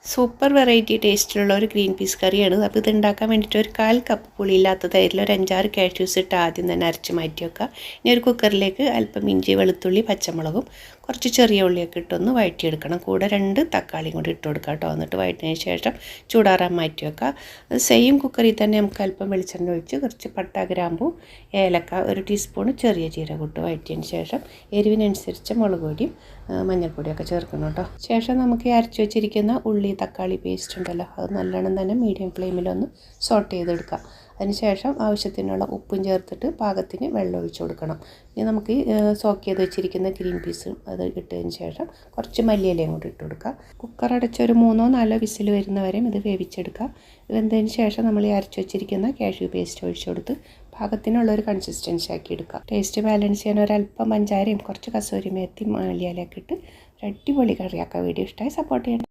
Super variety ടേസ്റ്റിലുള്ള ഒരു green peas കറിയാണ്. അപ്പോൾ ഇത് ഉണ്ടാക്കാൻ വേണ്ടിയിട്ട് ഒരു 1/4 കപ്പ് പുളിയില്ലാത്ത തൈരിൽ ഒരു 5-6 കാഷ്യൂസ് ഇട്ട് ആദ്യം തന്നെ അരച്ച് മാറ്റി വെക്കുക. ഇനി ഒരു കുക്കറിലേക്ക് അല്പം ഇഞ്ചി, വെളുത്തുള്ളി, പച്ചമുളകും കുറച്ച് ചെറിയ ഉള്ളിയൊക്കെ ഇട്ടൊന്ന് വഴറ്റിയെടുക്കണം. കൂടെ 2 തക്കാളിയും കൂടി ഇട്ട് കൊടുക്കുക കേട്ടോ. എന്നിട്ട് വഴറ്റിയതിന് ശേഷം ചൂടാറാൻ മാറ്റി വെക്കുക. സെയിം കുക്കറിൽ തന്നെ നമുക്ക് അല്പം വെളിച്ചെണ്ണ ഒഴിച്ച് കുറച്ച് പട്ട, ഗ്രാമ്പു, ഏലക്ക, 1 ടീസ്പൂൺ ചെറിയ ജീരകം ഇട്ട് വഴറ്റിയതിന് ശേഷം എരിവിനനുസരിച്ച് മുളക് പൊടിയും മഞ്ഞൾപ്പൊടിയൊക്കെ ചേർക്കണം കേട്ടോ. ശേഷം നമുക്ക് ഈ അരച്ച് വെച്ചിരിക്കുന്ന ഉള്ളി, തക്കാളി പേസ്റ്റ് ഉണ്ടല്ലോ, അത് നല്ലോണം തന്നെ മീഡിയം ഫ്ലെയിമിലൊന്ന് സോട്ട് ചെയ്തെടുക്കാം. അതിനുശേഷം ആവശ്യത്തിനുള്ള ഉപ്പും ചേർത്തിട്ട് പാകത്തിന് വെള്ളം ഒഴിച്ച് കൊടുക്കണം. ഇനി നമുക്ക് സോക്ക് ചെയ്ത് വെച്ചിരിക്കുന്ന ഗ്രീൻ പീസും അത് ഇട്ടതിന് ശേഷം കുറച്ച് മല്ലിയിലയും കൂടി ഇട്ട് കൊടുക്കുക. കുക്കർ അടച്ചൊരു 3-4 വിസിൽ വരുന്നവരെയും ഇത് വേവിച്ചെടുക്കുക. വെന്തതിന് ശേഷം നമ്മൾ ഈ അരച്ച് വെച്ചിരിക്കുന്ന കാഷ്യൂ പേസ്റ്റ് ഒഴിച്ച് കൊടുത്ത് പാകത്തിനുള്ളൊരു കൺസിസ്റ്റൻസി ആക്കി എടുക്കുക. ടേസ്റ്റ് ബാലൻസ് ചെയ്യാൻ ഒരല്പം പഞ്ചാരയും കുറച്ച് കസൂരി മേത്തി, മല്ലിയിലയൊക്കെ ഇട്ട് ഒരു അടിപൊളി കറിയാക്കാം. വീഡിയോ ഇഷ്ടമായി സപ്പോർട്ട് ചെയ്യണം.